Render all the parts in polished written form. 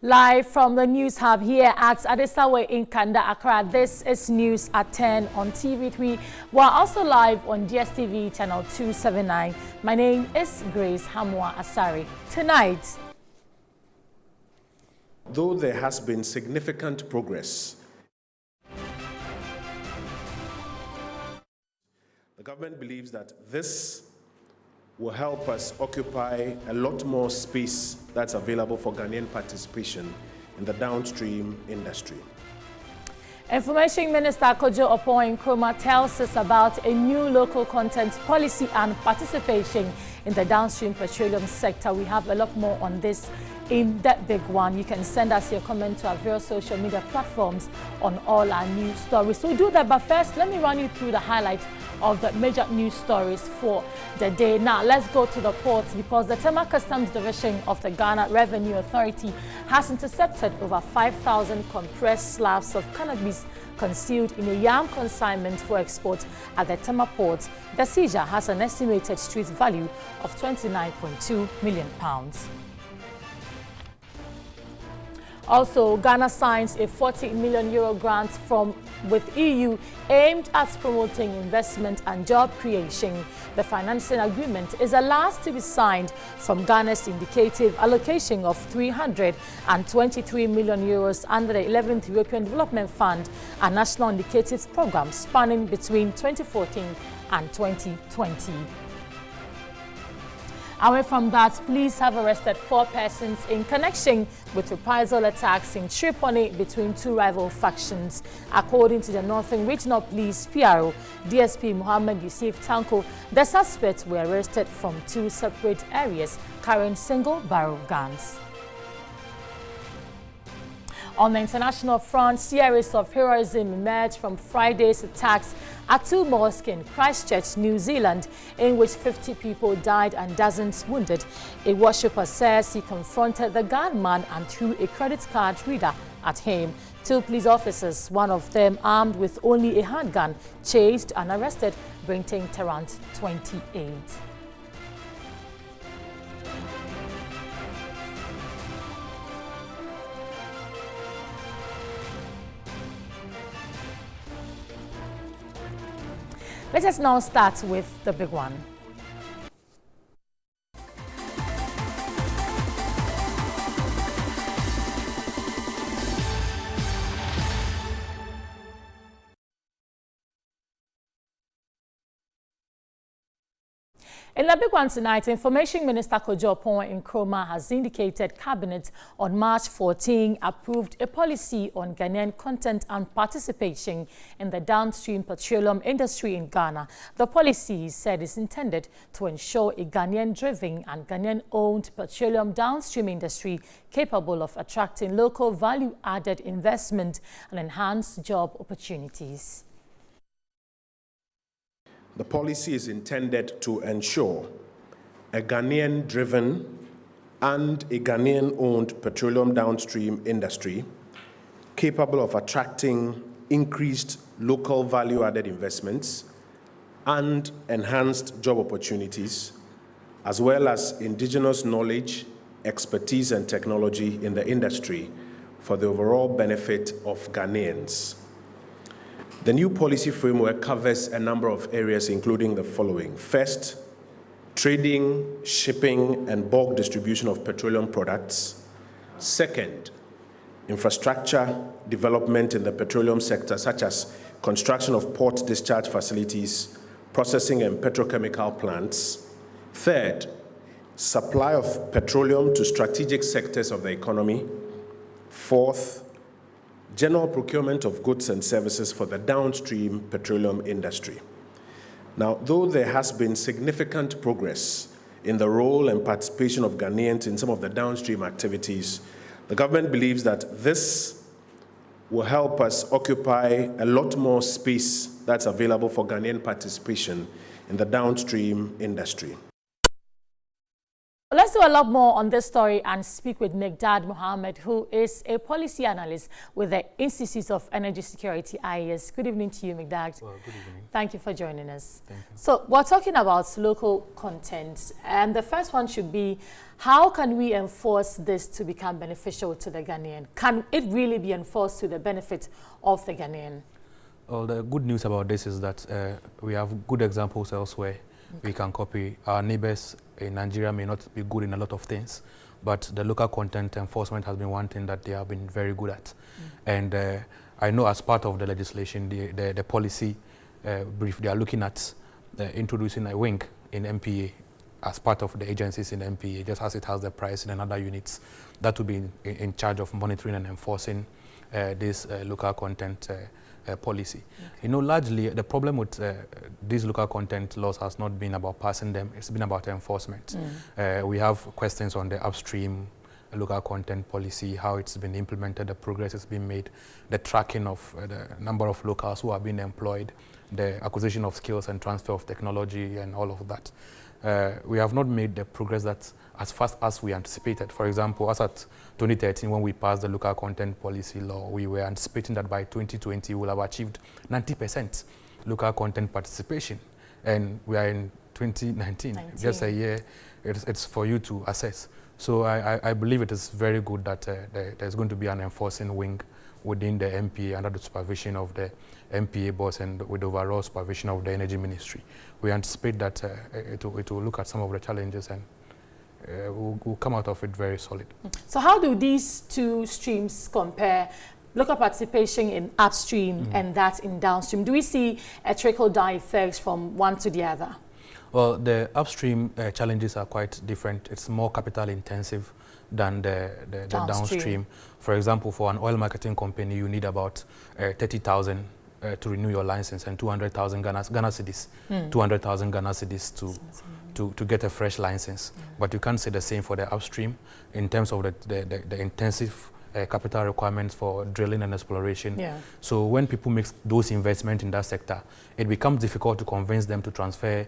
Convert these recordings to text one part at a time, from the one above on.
Live from the News Hub here at Adesawe in Kanda, Accra. This is News at 10 on TV3. We're also live on DSTV channel 279. My name is Grace Hamwa Asari. Tonight, though there has been significant progress, the government believes that this will help us occupy a lot more space that's available for Ghanaian participation in the downstream industry. Information Minister Kojo Opon Nkrumah tells us about a new local content policy and participation in the downstream petroleum sector. We have a lot more on this in that big one. You can send us your comment to our various social media platforms on all our news stories. So do that, but first, let me run you through the highlights of the major news stories for the day. Now, let's go to the ports because the Tema Customs Division of the Ghana Revenue Authority has intercepted over 5,000 compressed slabs of cannabis concealed in a yam consignment for export at the Tema port. The seizure has an estimated street value of £29.2 million. Also, Ghana signs a €40 million grant with EU aimed at promoting investment and job creation. The financing agreement is the last to be signed from Ghana's indicative allocation of €323 million under the 11th European Development Fund, a national indicative program spanning between 2014 and 2020. Away from that, police have arrested 4 persons in connection with reprisal attacks in Tripoli between 2 rival factions. According to the Northern Regional Police PRO, DSP Mohammed Yusuf Tanko, the suspects were arrested from 2 separate areas carrying single-barrel guns. On the international front, series of heroism emerged from Friday's attacks at 2 mosques in Christchurch, New Zealand, in which 50 people died and dozens wounded. A worshipper says he confronted the gunman and threw a credit card reader at him. 2 police officers, one of them armed with only a handgun, chased and arrested, bringing Tarrant 28. Let us now start with the big one. In the big one tonight, Information Minister Kojo Opon Nkrumah has indicated Cabinet on March 14 approved a policy on Ghanaian content and participation in the downstream petroleum industry in Ghana. The policy, he said, is intended to ensure a Ghanaian-driven and Ghanaian-owned petroleum downstream industry capable of attracting local value-added investment and enhanced job opportunities. The policy is intended to ensure a Ghanaian-driven and a Ghanaian-owned petroleum downstream industry capable of attracting increased local value-added investments and enhanced job opportunities, as well as indigenous knowledge, expertise and technology in the industry for the overall benefit of Ghanaians. The new policy framework covers a number of areas, including the following. First, trading, shipping, and bulk distribution of petroleum products. Second, infrastructure development in the petroleum sector, such as construction of port discharge facilities, processing and petrochemical plants. Third, supply of petroleum to strategic sectors of the economy. Fourth, general procurement of goods and services for the downstream petroleum industry. Now, though there has been significant progress in the role and participation of Ghanaians in some of the downstream activities, the government believes that this will help us occupy a lot more space that's available for Ghanaian participation in the downstream industry. Let's do a lot more on this story and speak with Megdad Mohammed, who is a policy analyst with the Institute of Energy Security, IES. Good evening to you, Megdad. Well, good evening. Thank you for joining us. Thank you. So we're talking about local content, and the first one should be, how can we enforce this to become beneficial to the Ghanaian? Can it really be enforced to the benefit of the Ghanaian? Well, the good news about this is that we have good examples elsewhere. Okay. We can copy. Our neighbors in Nigeria may not be good in a lot of things, but the local content enforcement has been one thing that they have been very good at. And I know as part of the legislation, the policy brief, they are looking at introducing a wing in MPA as part of the agencies in MPA, just as it has the price in other units. That will be in charge of monitoring and enforcing this local content policy. Okay. You know, largely the problem with these local content laws has not been about passing them, it's been about enforcement. We have questions on the upstream local content policy, how it's been implemented, the progress has been made, the tracking of the number of locals who are being employed, the acquisition of skills and transfer of technology and all of that. We have not made the progress that as fast as we anticipated. For example, as at 2013, when we passed the local content policy law, we were anticipating that by 2020 we'll have achieved 90% local content participation. And we are in 2019, just a year, it's for you to assess. So I believe it is very good that there's going to be an enforcing wing within the MPA under the supervision of the MPA boss and with overall supervision of the Energy Ministry. We anticipate that it will look at some of the challenges and we'll come out of it very solid. So how do these two streams compare? Local participation in upstream and that in downstream. Do we see a trickle-down effect from one to the other? Well, the upstream challenges are quite different. It's more capital intensive than the downstream. For example, for an oil marketing company, you need about 30,000 to renew your license and 200,000 Ghana cedis, 200,000 Ghana cedis to get a fresh license. But you can't say the same for the upstream in terms of the intensive capital requirements for drilling and exploration. So when people make those investments in that sector, it becomes difficult to convince them to transfer,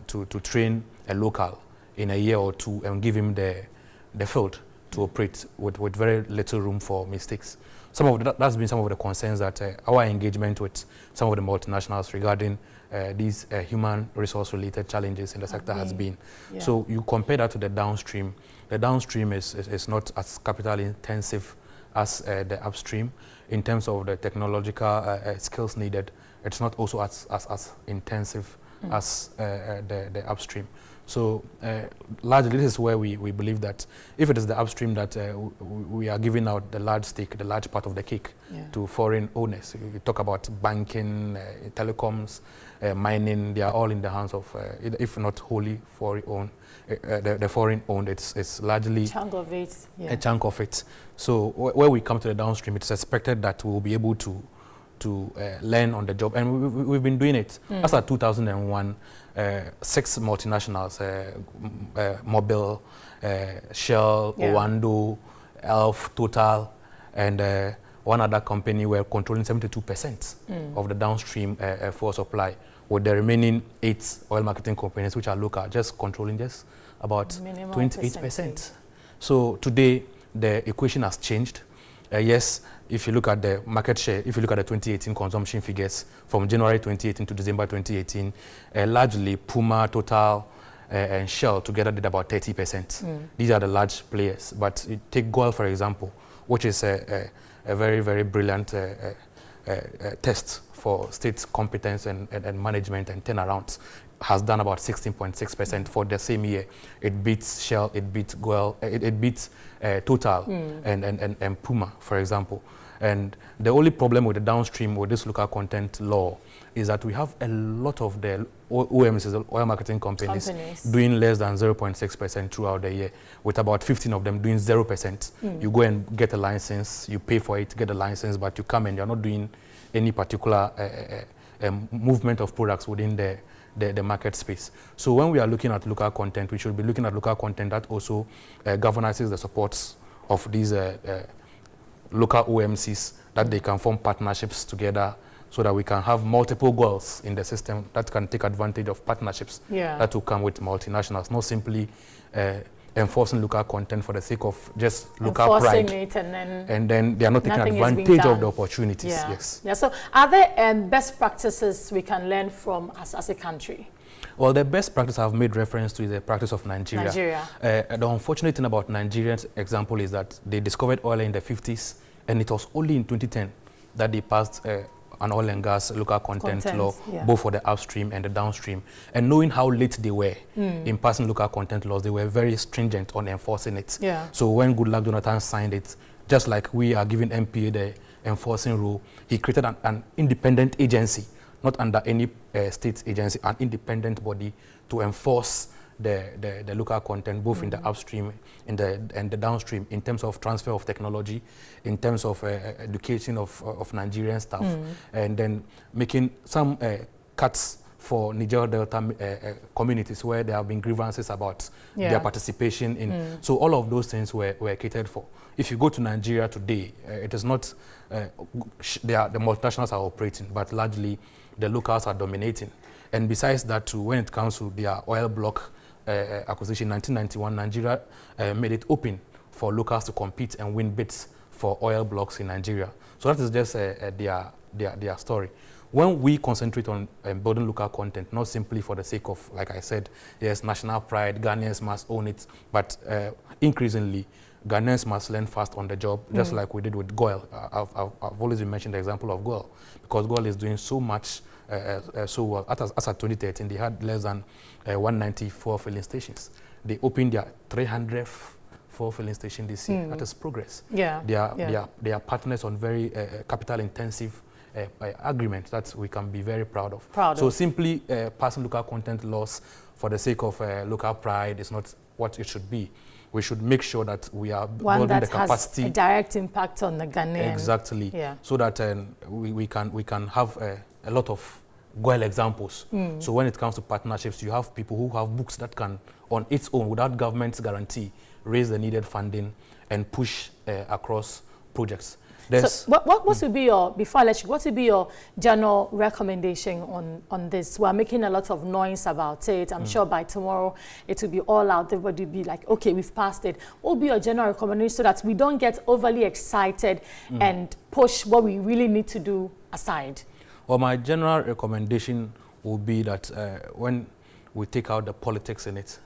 to train a local in a year or two and give him the field to operate with very little room for mistakes. That's been some of the concerns that our engagement with some of the multinationals regarding these human resource related challenges in the sector has been. So you compare that to the downstream. The downstream is not as capital intensive as the upstream in terms of the technological skills needed. It's not also as intensive as the upstream. So largely this is where we believe that if it is the upstream that we are giving out the large stake, the large part of the cake to foreign owners. You talk about banking, telecoms, mining, they are all in the hands of, if not wholly foreign owned, the foreign owned, it's largely a chunk of it. So where we come to the downstream, it's expected that we will be able to learn on the job, and we've been doing it. As at 2001, 6 multinationals, Mobil, Shell, Owando, Elf, Total, and one other company were controlling 72% of the downstream fuel supply, with the remaining 8 oil marketing companies, which are local, just controlling just about 28%. So today, the equation has changed. Yes, if you look at the market share, if you look at the 2018 consumption figures from January 2018 to December 2018, largely Puma, Total, and Shell together did about 30%. These are the large players. But you take Goil, for example, which is a very, very brilliant test for state competence and management and turnarounds, has done about 16.6% for the same year. It beats Shell, it beats Goil, it beats Total and Puma, for example. And the only problem with the downstream with this local content law is that we have a lot of the OMCs, oil marketing companies, doing less than 0.6% throughout the year, with about 15 of them doing 0%. You go and get a license, you pay for it, get a license, but you come and you're not doing any particular movement of products within the market space. So when we are looking at local content, we should be looking at local content that also governesses the supports of these local OMCs, that they can form partnerships together so that we can have multiple goals in the system that can take advantage of partnerships that will come with multinationals, not simply enforcing local content for the sake of just local pride. It and then they are not taking advantage of the opportunities. Yeah. Yes. Yeah. So are there best practices we can learn from as a country? Well, the best practice I've made reference to is the practice of Nigeria. The unfortunate thing about Nigeria's example is that they discovered oil in the 50s, and it was only in 2010 that they passed an oil and gas local content law, both for the upstream and the downstream. And knowing how late they were in passing local content laws, they were very stringent on enforcing it. Yeah. So when Goodluck Jonathan signed it, just like we are giving MPA the enforcing role, he created an independent agency, not under any state agency, an independent body to enforce the local content, both in the upstream and the downstream, in terms of transfer of technology, in terms of education of Nigerian staff, and then making some cuts for Niger Delta communities where there have been grievances about their participation in. So all of those things were catered for. If you go to Nigeria today, it is not, the multinationals are operating, but largely the locals are dominating. And besides that too, when it comes to their oil block acquisition, 1991, Nigeria made it open for locals to compete and win bids for oil blocks in Nigeria. So that is just their story. When we concentrate on building local content, not simply for the sake of, like I said, yes, national pride, Ghanaians must own it, but increasingly, Ghanaians must learn fast on the job, just like we did with GOIL. I've always mentioned the example of GOIL, because GOIL is doing so much so well. As at 2013, they had less than 194 filling stations. They opened their 300th filling station this year. That is progress. Yeah. They are partners on very capital-intensive agreements that we can be very proud of. So simply passing local content laws for the sake of local pride is not what it should be. We should make sure that we are building the capacity. Has a direct impact on the Ghanaian. Exactly. Yeah. So that we can have a lot of GOIL examples. So when it comes to partnerships, you have people who have books that can, on its own, without government's guarantee, raise the needed funding and push across projects. So what would be your, before I let you, what would be your general recommendation on this? We're making a lot of noise about it. I'm sure by tomorrow it will be all out. Everybody will be like, okay, we've passed it. What would be your general recommendation so that we don't get overly excited and push what we really need to do aside? Well, my general recommendation would be that when we take out the politics in it,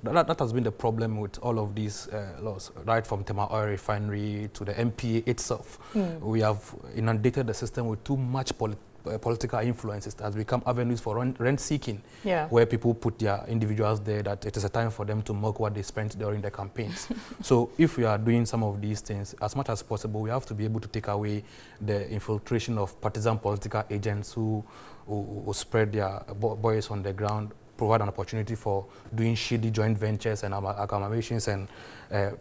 that has been the problem with all of these laws, right from Tema Oil Refinery to the MPA itself. We have inundated the system with too much political influences that has become avenues for rent seeking, where people put their individuals there that it is a time for them to mock what they spent during the campaigns. So if we are doing some of these things, as much as possible, we have to be able to take away the infiltration of partisan political agents who spread their boys on the ground, provide an opportunity for doing shady joint ventures and amalgamations and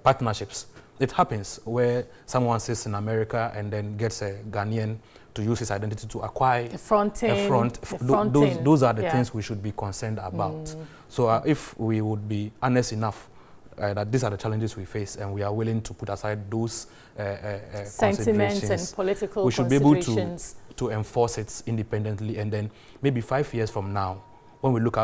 partnerships. It happens where someone sits in America and then gets a Ghanaian to use his identity to acquire a front. Those are the things we should be concerned about. So if we would be honest enough that these are the challenges we face and we are willing to put aside those sentiments and political we should be able to enforce it independently, and then maybe 5 years from now, when we look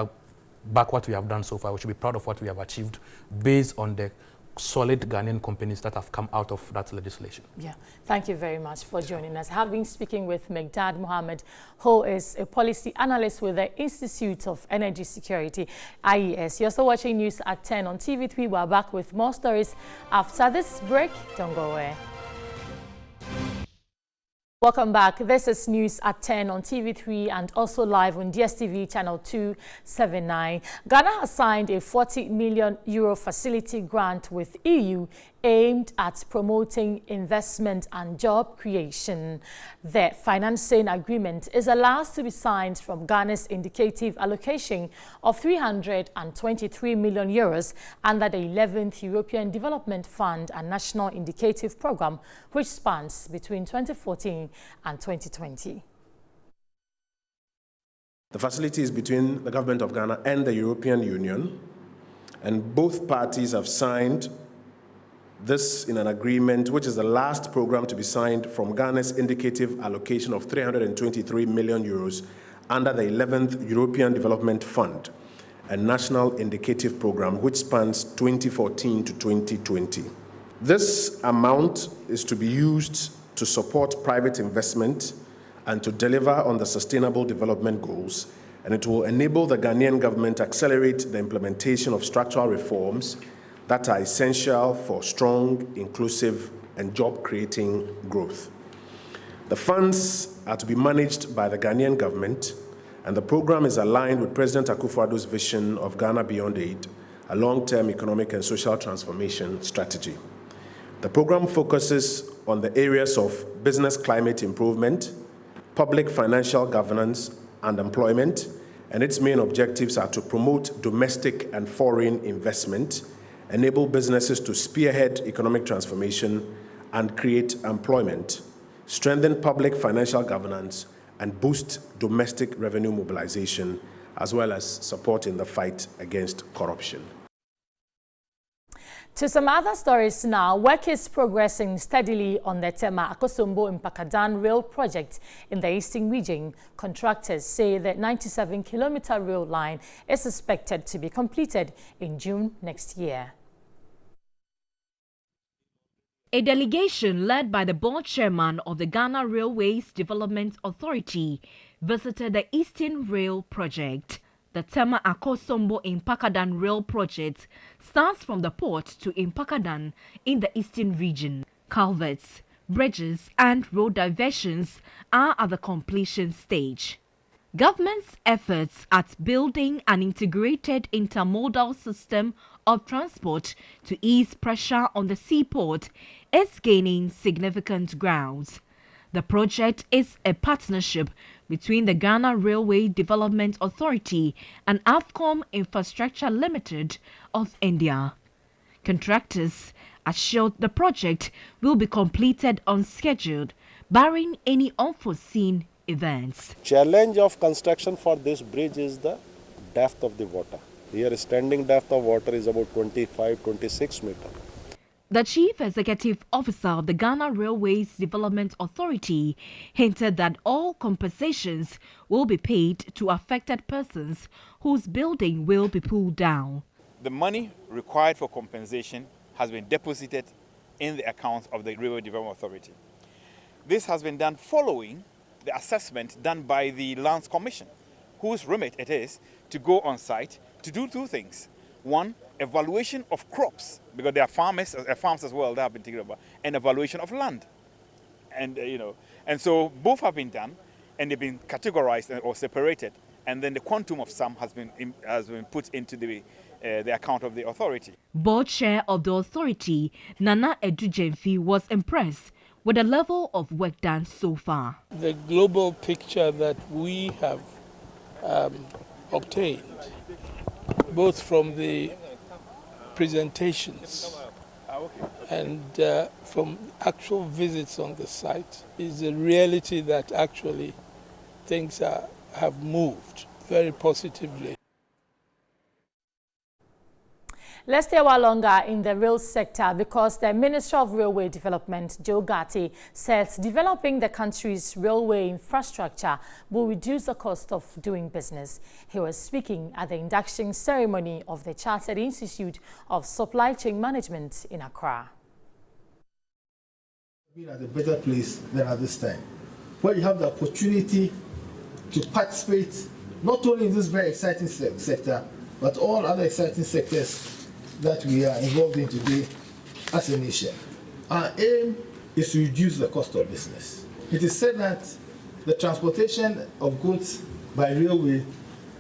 back what we have done so far, we should be proud of what we have achieved based on the solid Ghanaian companies that have come out of that legislation. Yeah, thank you very much for joining us. I have been speaking with Megdad Mohammed, who is a policy analyst with the Institute of Energy Security, IES. You're also watching News at 10 on TV3. We're back with more stories after this break. Don't go away. Welcome back. This is News at 10 on TV3 and also live on DSTV channel 279. Ghana has signed a €40 million facility grant with EU aimed at promoting investment and job creation. The financing agreement is the last to be signed from Ghana's indicative allocation of €323 million under the 11th European Development Fund and National Indicative Programme, which spans between 2014 and 2020. The facility is between the government of Ghana and the European Union, and both parties have signed this in an agreement, which is the last program to be signed from Ghana's indicative allocation of €323 million under the 11th European Development Fund. a national indicative program which spans 2014 to 2020. This amount is to be used to support private investment and to deliver on the Sustainable Development Goals, and it will enable the Ghanaian government to accelerate the implementation of structural reforms that are essential for strong, inclusive, and job-creating growth. The funds are to be managed by the Ghanaian government, and the program is aligned with President Akufo-Addo's vision of Ghana Beyond Aid, a long-term economic and social transformation strategy. The program focuses on the areas of business climate improvement, public financial governance, and employment, and its main objectives are to promote domestic and foreign investment, enable businesses to spearhead economic transformation and create employment, strengthen public financial governance, and boost domestic revenue mobilization, as well as support in the fight against corruption. To some other stories now, work is progressing steadily on the Tema Akosombo-Mpakadan rail project in the eastern region. Contractors say the 97-kilometer rail line is expected to be completed in June next year. A delegation led by the board chairman of the Ghana Railways Development Authority visited the Eastern Rail Project. The Tema Akosombo-Mpakadan rail project starts from the port to Mpakadan in the eastern region. Culverts, bridges and road diversions are at the completion stage. Government's efforts at building an integrated intermodal system of transport to ease pressure on the seaport is gaining significant grounds. The project is a partnership between the Ghana Railway Development Authority and Afcom Infrastructure Limited of India. Contractors assured the project will be completed on schedule, barring any unforeseen events. Challenge of construction for this bridge is the depth of the water. Here standing depth of water is about 25-26 meters. The Chief Executive Officer of the Ghana Railways Development Authority hinted that all compensations will be paid to affected persons whose building will be pulled down. The money required for compensation has been deposited in the accounts of the Railway Development Authority. This has been done following the assessment done by the Lands Commission, whose remit it is to go on site to do two things. One, evaluation of crops, because there are farms as well that have been taken over, and evaluation of land. And, and so both have been done, and they've been categorized or separated, and then the quantum of sum has been put into the account of the authority. Board chair of the authority, Nana Edujemfi, was impressed with the level of work done so far. The global picture that we have obtained, both from the presentations and from actual visits on the site, is the reality that actually things have moved very positively. Let's stay a while longer in the rail sector because the Minister of Railway Development, Joe Gatti, says developing the country's railway infrastructure will reduce the cost of doing business. He was speaking at the induction ceremony of the Chartered Institute of Supply Chain Management in Accra. We're at a better place than at this time, where you have the opportunity to participate not only in this very exciting sector, but all other exciting sectors that we are involved in today as a nation. Our aim is to reduce the cost of business. It is said that the transportation of goods by railway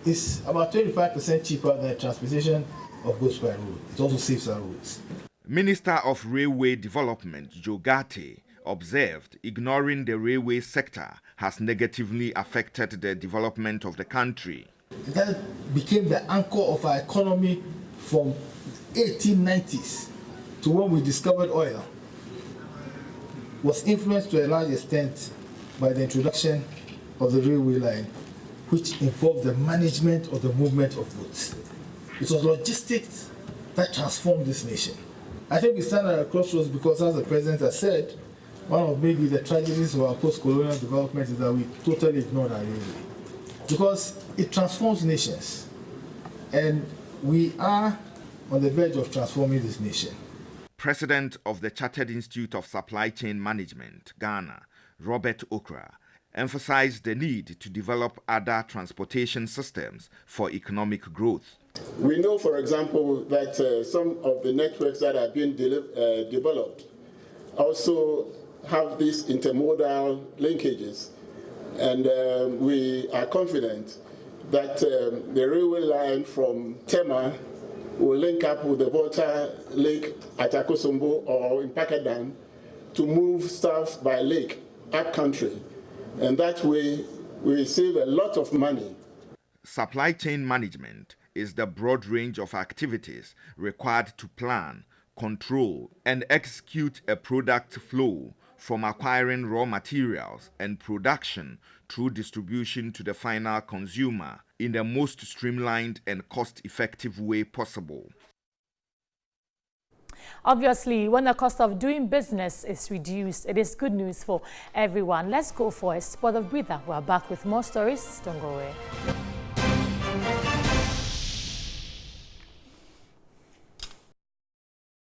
is about 25% cheaper than transportation of goods by road. It also saves our roads. Minister of Railway Development, Joe Gatti, observed ignoring the railway sector has negatively affected the development of the country. That became the anchor of our economy from 1890s to when we discovered oil, was influenced to a large extent by the introduction of the railway line, which involved the management of the movement of goods. It was logistics that transformed this nation. I think we stand at a crossroads because, as the President has said, one of maybe the tragedies of our post-colonial development is that we totally ignored our railway. Because it transforms nations. And we are on the verge of transforming this nation. President of the Chartered Institute of Supply Chain Management, Ghana, Robert Okra, emphasized the need to develop other transportation systems for economic growth. We know, for example, that some of the networks that are being developed also have these intermodal linkages, and we are confident that the railway line from Tema will link up with the Volta Lake at Akosombo or in Pakadan to move stuff by lake up country. And that way, we save a lot of money. Supply chain management is the broad range of activities required to plan, control, and execute a product flow from acquiring raw materials and production through distribution to the final consumer in the most streamlined and cost-effective way possible. Obviously, when the cost of doing business is reduced, it is good news for everyone. Let's go for a spot of breather. We're back with more stories. Don't go away.